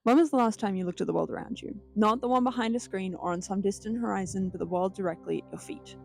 When was the last time you looked at the world around you? Not the one behind a screen or on some distant horizon, but the world directly at your feet.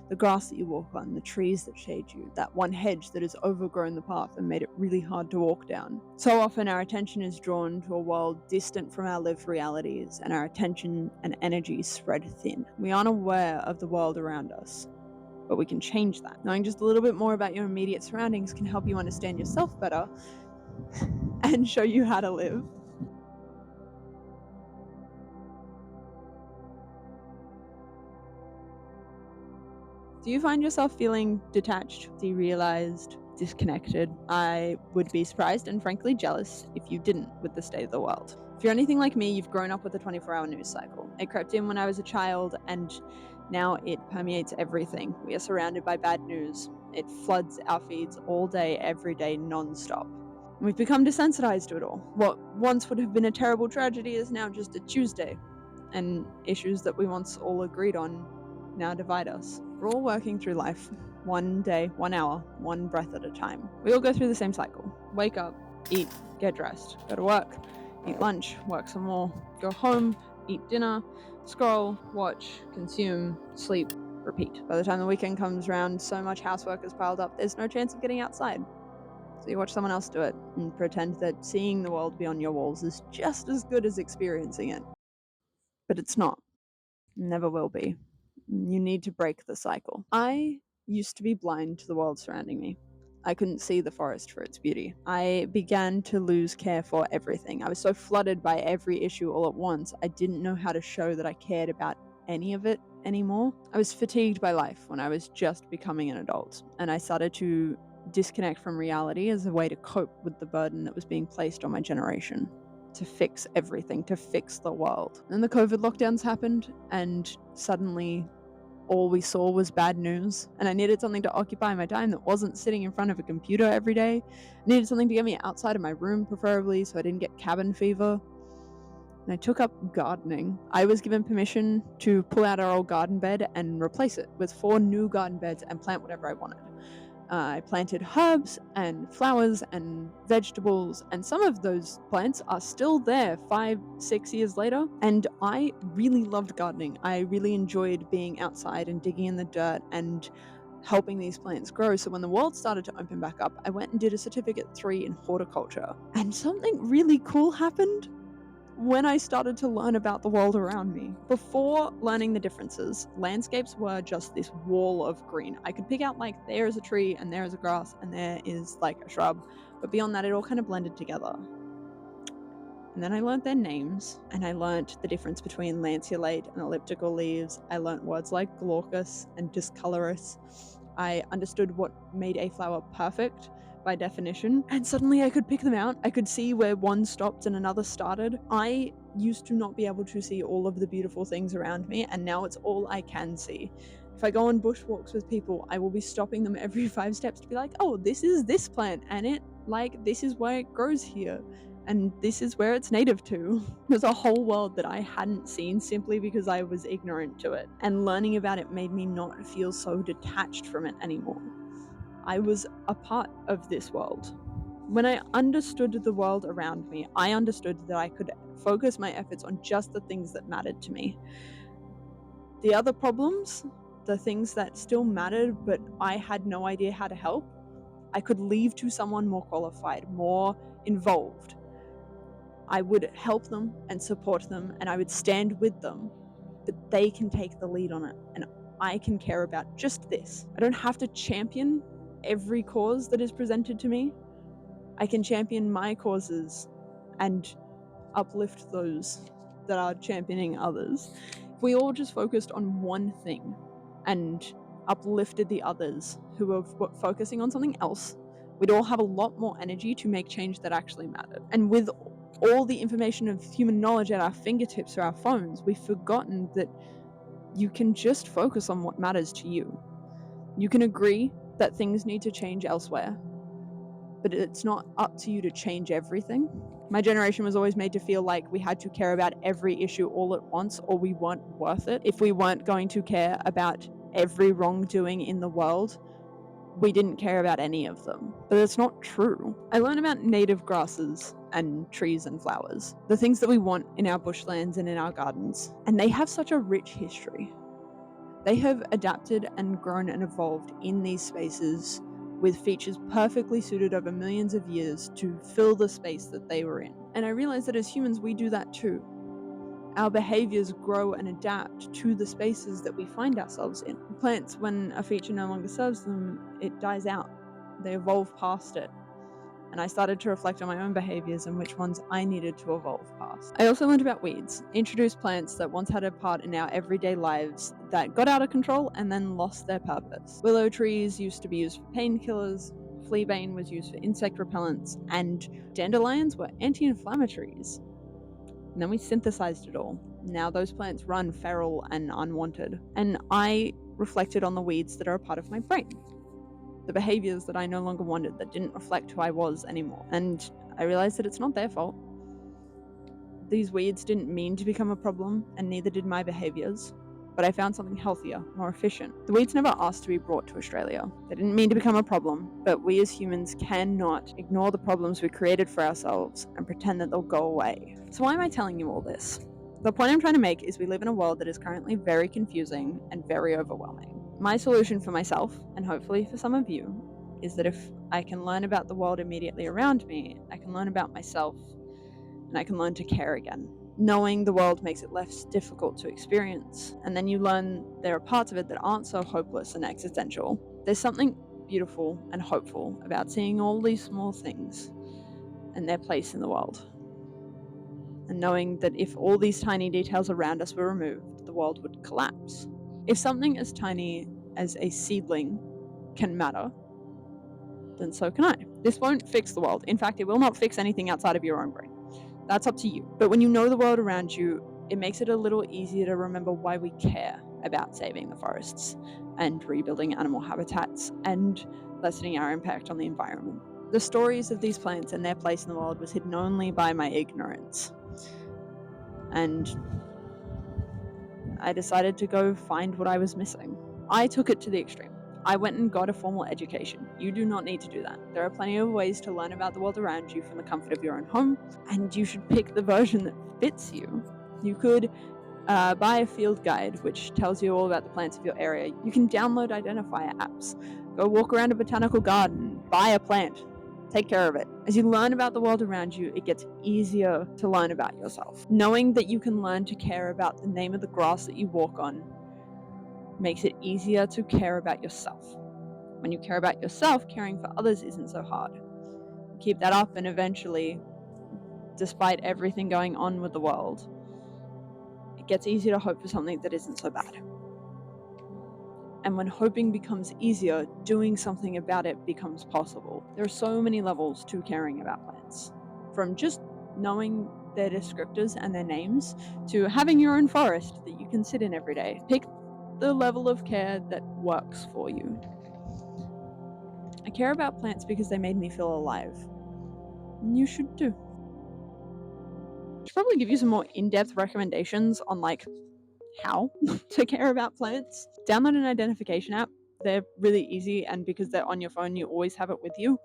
The grass that you walk on, the trees that shade you, that one hedge that has overgrown the path and made it really hard to walk down. So often our attention is drawn to a world distant from our lived realities, and our attention and energy spread thin. We aren't aware of the world around us, but we can change that. Knowing just a little bit more about your immediate surroundings can help you understand yourself better and show you how to live. Do you find yourself feeling detached, derealized, disconnected? I would be surprised and frankly jealous if you didn't with the state of the world. If you're anything like me, you've grown up with the 24-hour news cycle. It crept in when I was a child, and now it permeates everything. We are surrounded by bad news. It floods our feeds all day, every day, non-stop. We've become desensitized to it all. What once would have been a terrible tragedy is now just a Tuesday, and issues that we once all agreed on now divide us. We're all working through life, one day, 1 hour, one breath at a time. We all go through the same cycle. Wake up, eat, get dressed, go to work, eat lunch, work some more, go home, eat dinner, scroll, watch, consume, sleep, repeat. By the time the weekend comes around, so much housework is piled up, there's no chance of getting outside. So you watch someone else do it and pretend that seeing the world beyond your walls is just as good as experiencing it. But it's not. Never will be. You need to break the cycle. I used to be blind to the world surrounding me. I couldn't see the forest for its beauty. I began to lose care for everything. I was so flooded by every issue all at once, I didn't know how to show that I cared about any of it anymore. I was fatigued by life when I was just becoming an adult, and I started to disconnect from reality as a way to cope with the burden that was being placed on my generation. To fix everything, to fix the world. And the COVID lockdowns happened, and suddenly all we saw was bad news, and I needed something to occupy my time that wasn't sitting in front of a computer every day. I needed something to get me outside of my room, preferably, so I didn't get cabin fever. And I took up gardening. I was given permission to pull out our old garden bed and replace it with 4 new garden beds and plant whatever I wanted. I planted herbs and flowers and vegetables, and some of those plants are still there 5-6 years later. And I really loved gardening. I really enjoyed being outside and digging in the dirt and helping these plants grow. So when the world started to open back up, I went and did a certificate 3 in horticulture. And something really cool happened when I started to learn about the world around me. Before learning the differences, landscapes were just this wall of green. I could pick out like there is a tree and there is a grass and there is like a shrub, but beyond that it all kind of blended together. And then I learned their names, and I learned the difference between lanceolate and elliptical leaves. I learned words like glaucous and discolorous. I understood what made a flower perfect by definition, and suddenly I could pick them out. I could see where one stopped and another started. I used to not be able to see all of the beautiful things around me, and now it's all I can see. If I go on bushwalks with people, I will be stopping them every 5 steps to be like, oh, this is this plant, and this is why it grows here, and this is where it's native to. There's a whole world that I hadn't seen simply because I was ignorant to it, and learning about it made me not feel so detached from it anymore. I was a part of this world. When I understood the world around me, I understood that I could focus my efforts on just the things that mattered to me. The other problems, the things that still mattered but I had no idea how to help, I could leave to someone more qualified, more involved. I would help them and support them, and I would stand with them, but they can take the lead on it, and I can care about just this. I don't have to champion every cause that is presented to me. I can champion my causes and uplift those that are championing others. If we all just focused on one thing and uplifted the others who are focusing on something else, we'd all have a lot more energy to make change that actually mattered. And with all the information of human knowledge at our fingertips or our phones, we've forgotten that you can just focus on what matters to you. You can agree that things need to change elsewhere, but it's not up to you to change everything. My generation was always made to feel like we had to care about every issue all at once, or we weren't worth it. If we weren't going to care about every wrongdoing in the world, we didn't care about any of them. But it's not true. I learned about native grasses and trees and flowers, the things that we want in our bushlands and in our gardens, and they have such a rich history. They have adapted and grown and evolved in these spaces with features perfectly suited over millions of years to fill the space that they were in. And I realized that as humans, we do that too. Our behaviors grow and adapt to the spaces that we find ourselves in. Plants, when a feature no longer serves them, it dies out. They evolve past it. And I started to reflect on my own behaviors and which ones I needed to evolve past. I also learned about weeds, introduced plants that once had a part in our everyday lives that got out of control and then lost their purpose. Willow trees used to be used for painkillers, fleabane was used for insect repellents, and dandelions were anti-inflammatories. And then we synthesized it all. Now those plants run feral and unwanted. And I reflected on the weeds that are a part of my brain. The behaviors that I no longer wanted, that didn't reflect who I was anymore. And I realized that it's not their fault. These weeds didn't mean to become a problem, and neither did my behaviors. But I found something healthier, more efficient. The weeds never asked to be brought to Australia. They didn't mean to become a problem, but we as humans cannot ignore the problems we created for ourselves and pretend that they'll go away. So why am I telling you all this? The point I'm trying to make is we live in a world that is currently very confusing and very overwhelming. My solution for myself, and hopefully for some of you, is that if I can learn about the world immediately around me, I can learn about myself, and I can learn to care again. Knowing the world makes it less difficult to experience, and then you learn there are parts of it that aren't so hopeless and existential. There's something beautiful and hopeful about seeing all these small things and their place in the world. And knowing that if all these tiny details around us were removed, the world would collapse. If something as tiny as a seedling can matter, then so can I. This won't fix the world. In fact, it will not fix anything outside of your own brain. That's up to you. But when you know the world around you, it makes it a little easier to remember why we care about saving the forests and rebuilding animal habitats and lessening our impact on the environment. The stories of these plants and their place in the world was hidden only by my ignorance. And I decided to go find what I was missing. I took it to the extreme. I went and got a formal education. You do not need to do that. There are plenty of ways to learn about the world around you from the comfort of your own home, and you should pick the version that fits you. You could buy a field guide which tells you all about the plants of your area. You can download identifier apps. Go walk around a botanical garden, buy a plant, take care of it. As you learn about the world around you, it gets easier to learn about yourself. Knowing that you can learn to care about the name of the grass that you walk on makes it easier to care about yourself. When you care about yourself, caring for others isn't so hard. Keep that up, and eventually, despite everything going on with the world, it gets easier to hope for something that isn't so bad. And when hoping becomes easier, doing something about it becomes possible. There are so many levels to caring about plants. From just knowing their descriptors and their names to having your own forest that you can sit in every day. Pick the level of care that works for you. I care about plants because they made me feel alive. And you should too. I should probably give you some more in-depth recommendations on how to care about plants. Download an identification app. They're really easy, and because they're on your phone, you always have it with you.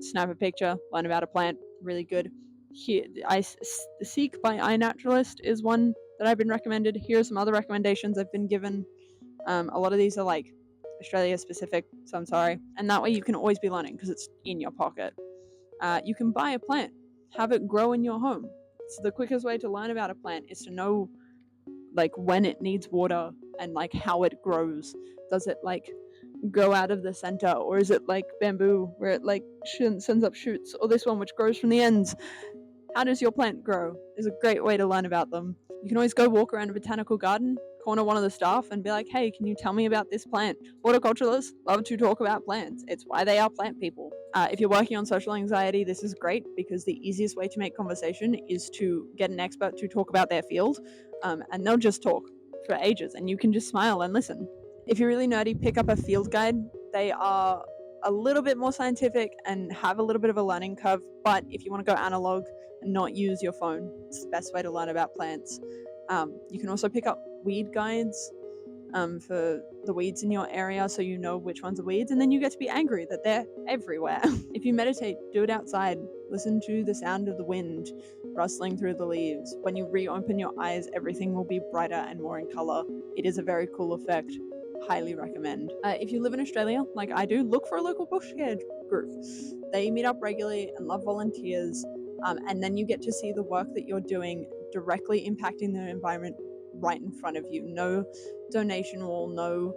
Snap a picture, learn about a plant, really good. Here, Seek by iNaturalist is one that I've been recommended. Here are some other recommendations I've been given. A lot of these are Australia specific, so I'm sorry. And that way you can always be learning because it's in your pocket. You can buy a plant, have it grow in your home. So the quickest way to learn about a plant is to know when it needs water and how it grows. Does it grow out of the center, or is it like bamboo where it sends up shoots, or this one which grows from the ends? How does your plant grow is a great way to learn about them. You can always go walk around a botanical garden, corner one of the staff and be like, hey, can you tell me about this plant? Horticulturalists love to talk about plants. It's why they are plant people. If you're working on social anxiety, this is great because the easiest way to make conversation is to get an expert to talk about their field, and they'll just talk for ages and you can just smile and listen. If you're really nerdy, pick up a field guide. They are a little bit more scientific and have a little bit of a learning curve, but if you want to go analog and not use your phone, it's the best way to learn about plants. You can also pick up weed guides. for the weeds in your area, so you know which ones are weeds, and then you get to be angry that they're everywhere. If you meditate, do it outside. Listen to the sound of the wind rustling through the leaves. When you reopen your eyes, everything will be brighter and more in color. It is a very cool effect. Highly recommend. If you live in Australia, like I do, look for a local bush care group. They meet up regularly and love volunteers, and then you get to see the work that you're doing directly impacting the environment right in front of you. No donation wall, no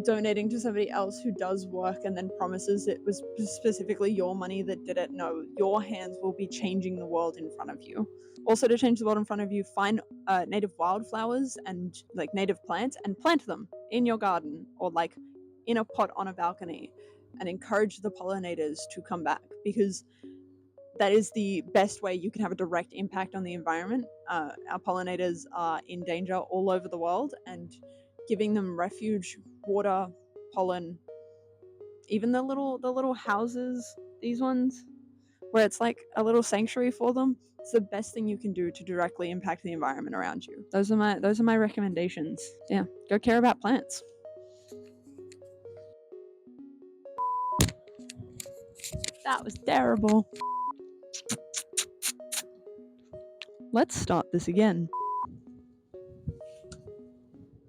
donating to somebody else who does work and then promises it was specifically your money that did it. No, your hands will be changing the world in front of you. Also, to change the world in front of you, find native wildflowers and like native plants and plant them in your garden or like in a pot on a balcony, and encourage the pollinators to come back, because that is the best way you can have a direct impact on the environment. Our pollinators are in danger all over the world, and giving them refuge, water, pollen, even the little houses, these ones, where it's like a little sanctuary for them, it's the best thing you can do to directly impact the environment around you. Those are my recommendations. Yeah, go care about plants. That was terrible. Let's start this again.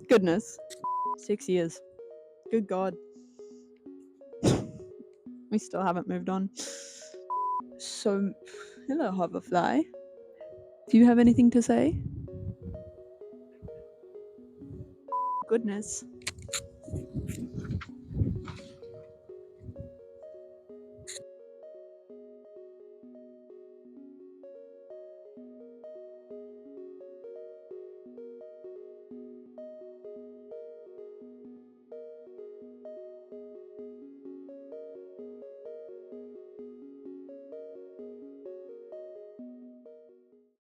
Goodness. 6 years. Good God. We still haven't moved on. So, hello, Hoverfly. Do you have anything to say? Goodness.